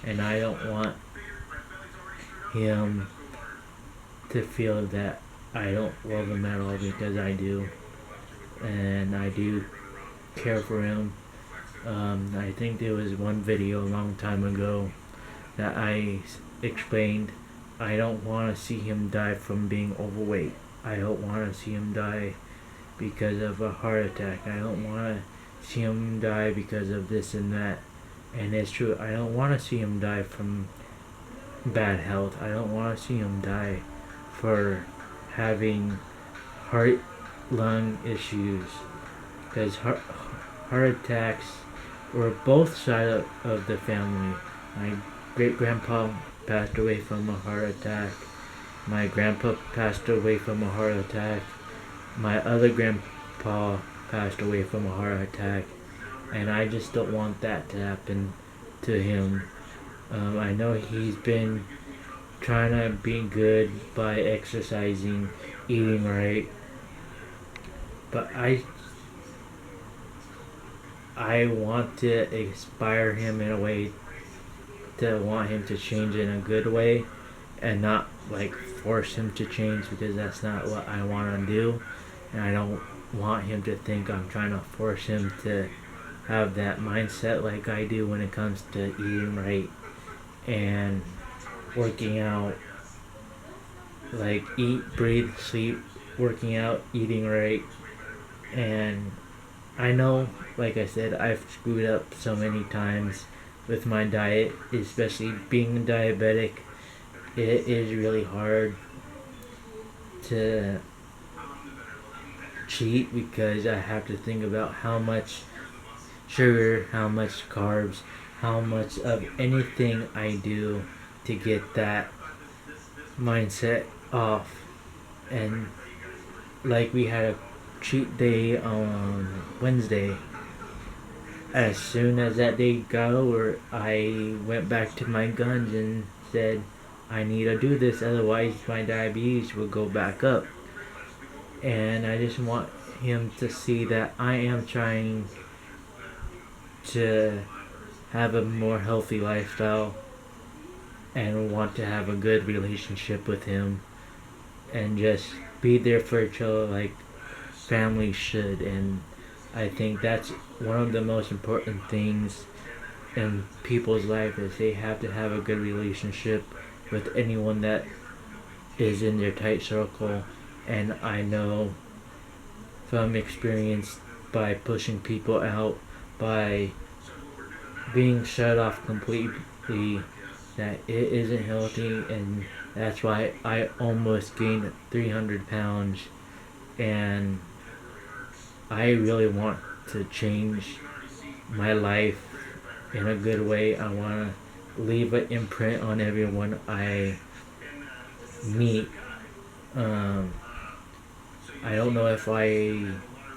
and I don't want him to feel that I don't love him at all, because I do, and I do care for him. I think there was one video a long time ago that I explained I don't want to see him die from being overweight. I don't want to see him die because of a heart attack. I don't want to see him die because of this and that. And it's true, I don't want to see him die from bad health. I don't want to see him die for having heart lung issues, because heart attacks were both sides of the family. My great grandpa passed away from a heart attack. My grandpa passed away from a heart attack. My other grandpa passed away from a heart attack, and I just don't want that to happen to him. I know he's been trying to be good by exercising, eating right, but I want to inspire him in a way to want him to change in a good way, and not like force him to change, because that's not what I want to do. And I don't want him to think I'm trying to force him to have that mindset like I do when it comes to eating right and working out. Like eat, breathe, sleep, working out, eating right. And I know, like I said, I've screwed up so many times with my diet, especially being diabetic. It is really hard to cheat, because I have to think about how much sugar, how much carbs, how much of anything I do to get that mindset off. And like we had a cheat day on Wednesday. As soon as that day got over, I went back to my guns and said, I need to do this, otherwise my diabetes will go back up. And I just want him to see that I am trying to have a more healthy lifestyle and want to have a good relationship with him and just be there for each other like family should. And I think that's one of the most important things in people's life, is they have to have a good relationship with anyone that is in their tight circle. And I know from experience, by pushing people out, by being shut off completely, that it isn't healthy. And that's why I almost gained 300 pounds, and I really want to change my life in a good way. I want to leave an imprint on everyone I meet. I don't know if I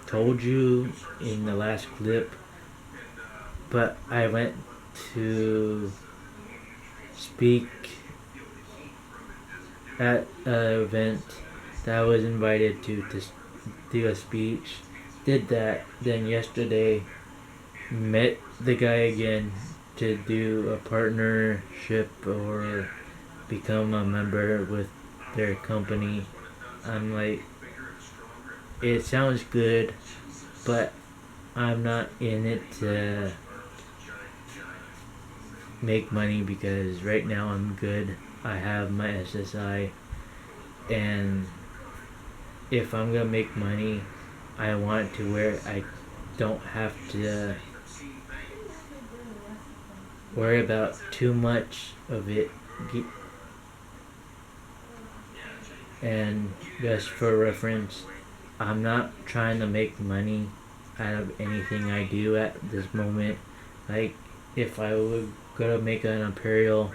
told you in the last clip, but I went to speak at an event that I was invited to do a speech. Did that. Then yesterday met the guy again to do a partnership or become a member with their company. I'm like, it sounds good, but I'm not in it to make money, because right now I'm good. I have my SSI, and if I'm gonna make money, I want it to where I don't have to worry about too much of it. And just for reference, I'm not trying to make money out of anything I do at this moment. Like, if I would go to make an Apparel,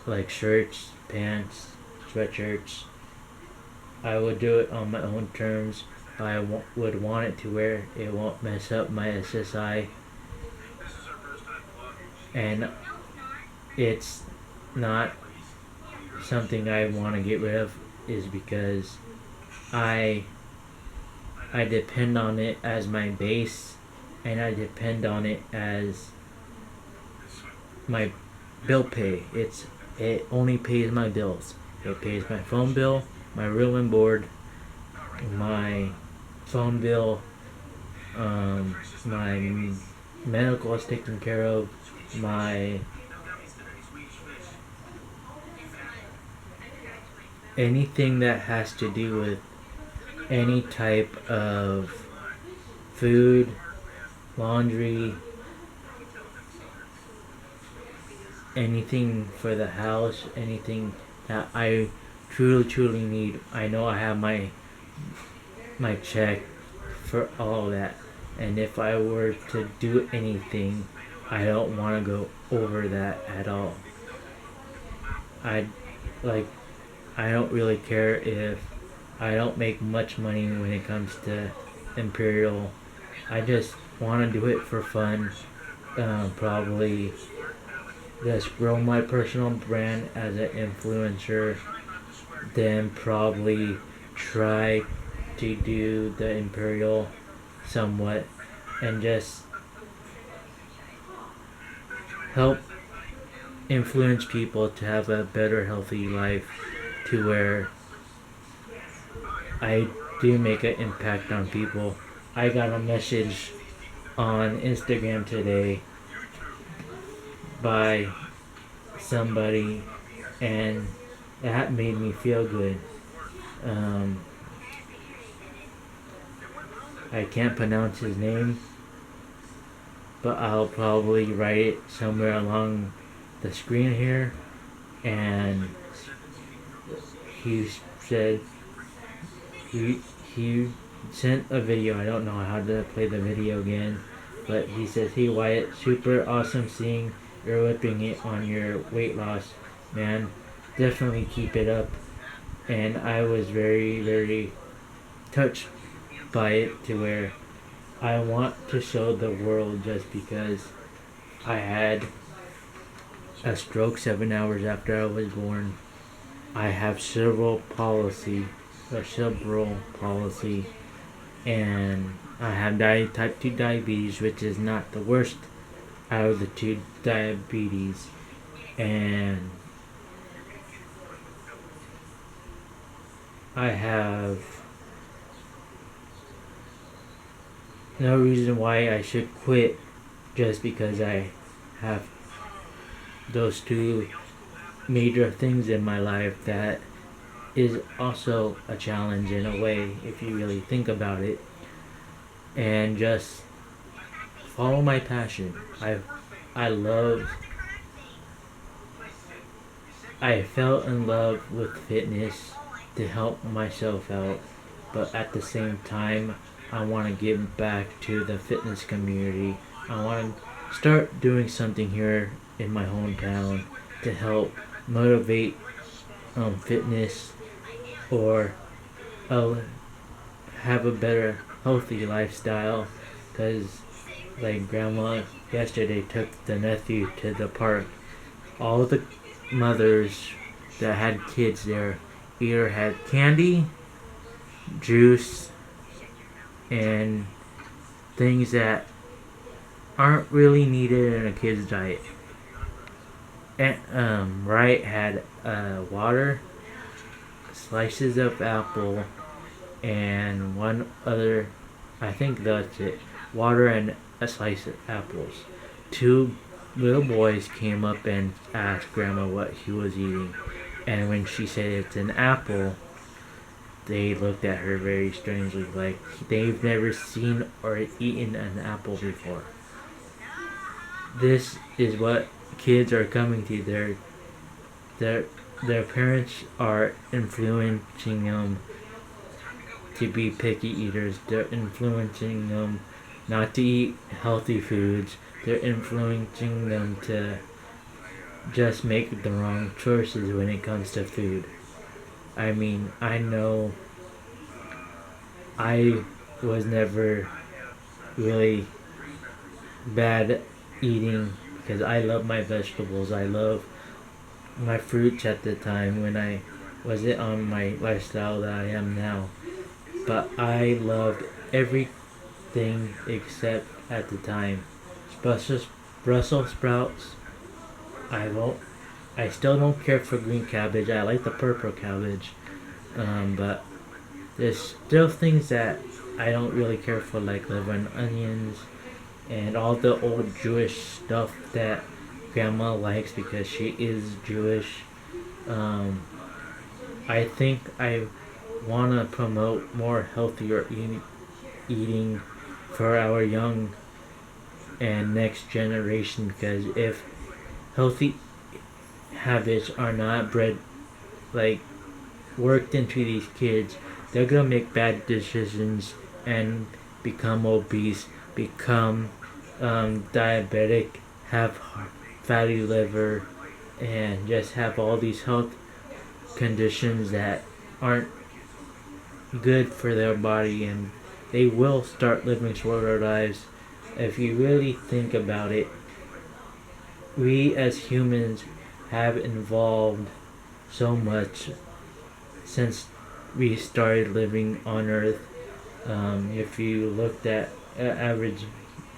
like shirts, pants, sweatshirts, I would do it on my own terms. But I would want it to where it won't mess up my SSI. And it's not something I want to get rid of, is because I depend on it as my base, and I depend on it as my bill pay. It only pays my bills. It pays my phone bill, my room and board, my phone bill, my medical is taken care of, my anything that has to do with any type of food, laundry, anything for the house, anything that I truly need. I know I have my check for all that, and if I were to do anything, I don't want to go over that at all. I don't really care if I don't make much money when it comes to Imperial. I just want to do it for fun. Probably just grow my personal brand as an influencer. Then probably try to do the Imperial somewhat, and just help influence people to have a better, healthy life, to where I do make an impact on people. I got a message on Instagram today by somebody, and that made me feel good. I can't pronounce his name, but I'll probably write it somewhere along the screen here. And he said he sent a video. I don't know how to play the video again, but he says, "Hey Wyatt, super awesome seeing you're whipping it on your weight loss, man. Definitely keep it up." And I was very, very touched by it, to where I want to show the world, just because I had a stroke 7 hours after I was born. I have cerebral palsy, and I have type 2 diabetes, which is not the worst out of the two diabetes. And I have no reason why I should quit just because I have those two major things in my life. That is also a challenge in a way, if you really think about it. And just follow my passion. I fell in love with fitness to help myself out, but at the same time, I want to give back to the fitness community. I want to start doing something here in my hometown to help motivate fitness, or have a better, healthy lifestyle. Because, like, grandma yesterday took the nephew to the park. All the mothers that had kids there either had candy, juice, and things that aren't really needed in a kid's diet. And Riot had water, slices of apple, and one other, I think that's it, water and a slice of apples. 2 little boys came up and asked Grandma what he was eating. And when she said it's an apple, they looked at her very strangely, like they've never seen or eaten an apple before. This is what kids are coming to. Their parents are influencing them to be picky eaters. They're influencing them not to eat healthy foods. They're influencing them to just make the wrong choices when it comes to food. I mean, I know I was never really bad eating because I love my vegetables. I love my fruits at the time when I wasn't on my lifestyle that I am now. But I loved everything except at the time Brussels sprouts. I still don't care for green cabbage. I like the purple cabbage. But there's still things that I don't really care for, like liver and onions and all the old Jewish stuff that Grandma likes because she is Jewish. I think I want to promote more healthier eating for our young and next generation, because if healthy habits are not worked into these kids, they're gonna make bad decisions and become obese, become diabetic, have fatty liver, and just have all these health conditions that aren't good for their body, and they will start living shorter lives. If you really think about it, we as humans have evolved so much since we started living on Earth. If you looked at an average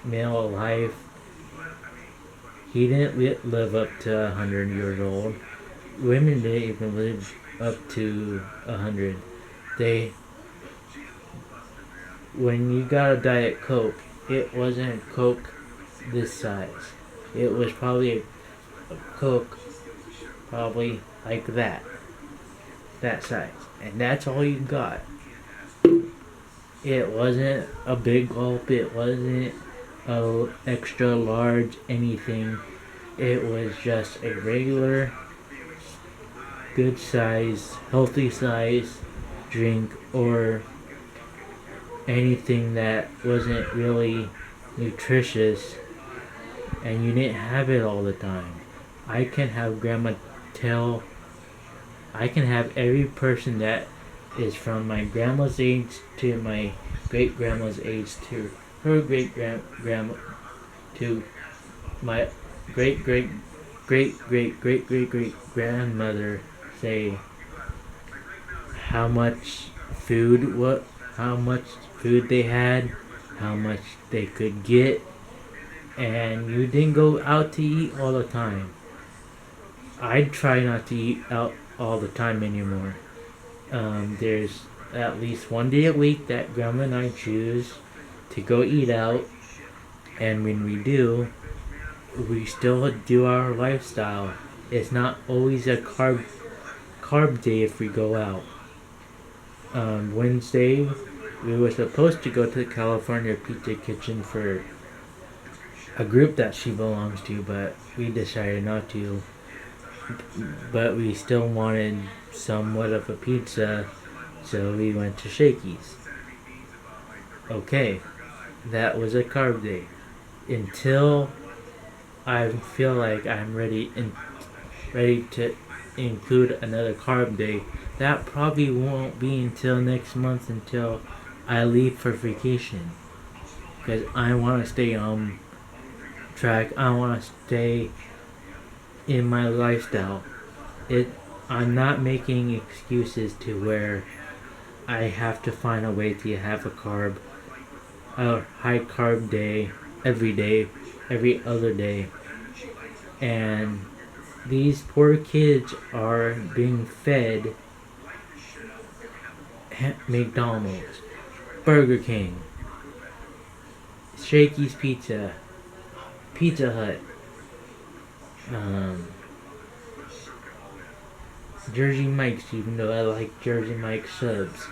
male life, he didn't live up to 100 years old. Women didn't even live up to 100. When you got a Diet Coke, it wasn't Coke this size. It was probably a Coke probably like that size, and that's all you got. It wasn't a big gulp, it wasn't a extra large anything. It was just a regular good size, healthy size drink, or anything that wasn't really nutritious, and you didn't have it all the time. I can have I can have every person that is from my grandma's age to my great grandma's age to her great grandma to my great grandmother say how much food they had, how much they could get, and you didn't go out to eat all the time. I try not to eat out all the time anymore. There's at least one day a week that Grandma and I choose to go eat out, and when we do, we still do our lifestyle. It's not always a carb day if we go out. Wednesday, we were supposed to go to the California Pizza Kitchen for a group that she belongs to, but we decided not to. But we still wanted somewhat of a pizza, so we went to Shakey's. Okay, that was a carb day. Until I feel like I'm ready to include another carb day. That probably won't be until next month, until I leave for vacation, because I want to stay on track. I want to stay in my lifestyle. I'm not making excuses to where I have to find a way to have a high carb day, every other day. And these poor kids are being fed McDonald's, Burger King, Shakey's Pizza, Pizza Hut, Jersey Mike's, even though I like Jersey Mike subs.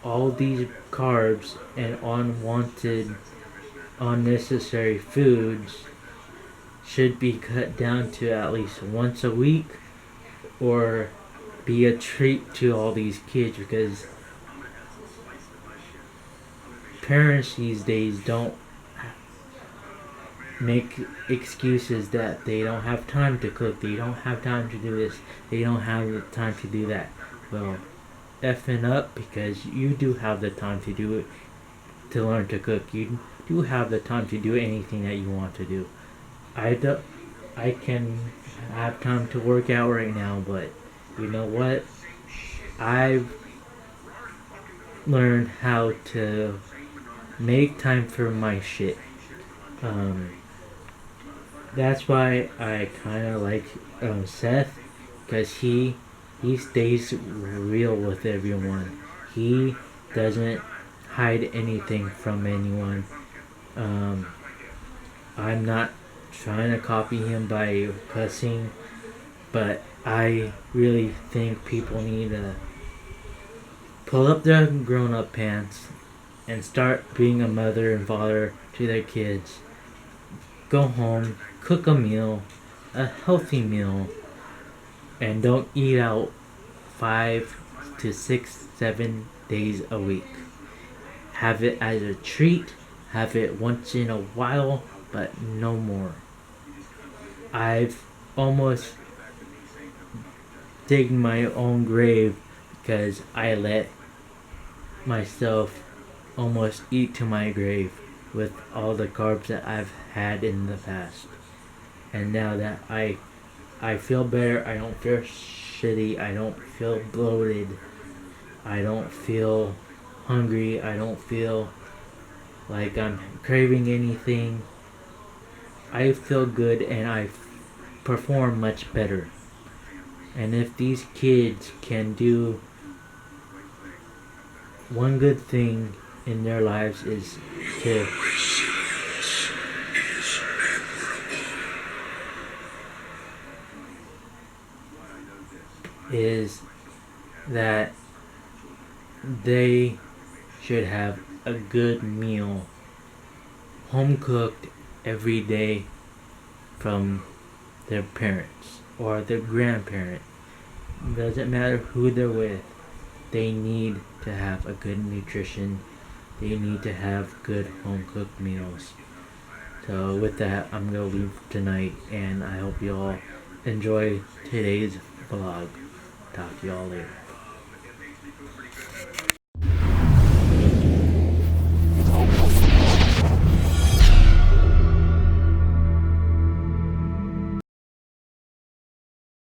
All these carbs and unwanted, unnecessary foods should be cut down to at least once a week, or be a treat to all these kids, because parents these days don't make excuses that they don't have time to cook, they don't have time to do this, they don't have the time to do that. Well, effing up, because you do have the time to do it, to learn to cook. You do have the time to do anything that you want to do. I can have time to work out right now, but you know what? I've learned how to make time for my shit. That's why I kind of like Seth, because he stays real with everyone. He doesn't hide anything from anyone. I'm not trying to copy him by cussing, but I really think people need to pull up their grown-up pants and start being a mother and father to their kids. Go home, cook a meal, a healthy meal, and don't eat out 5 to 6, 7 days a week. Have it as a treat, have it once in a while, but no more. I've almost dig my own grave because I let myself almost eat to my grave with all the carbs that I've had in the past. And now that I feel better, I don't feel shitty, I don't feel bloated, I don't feel hungry, I don't feel like I'm craving anything. I feel good and I perform much better. And if these kids can do one good thing in their lives is that they should have a good meal, home cooked every day from their parents or their grandparent. Doesn't matter who they're with, they need to have a good nutrition. They need to have good home cooked meals. So with that, I'm gonna leave tonight, and I hope you all enjoy today's vlog. Talk to y'all later.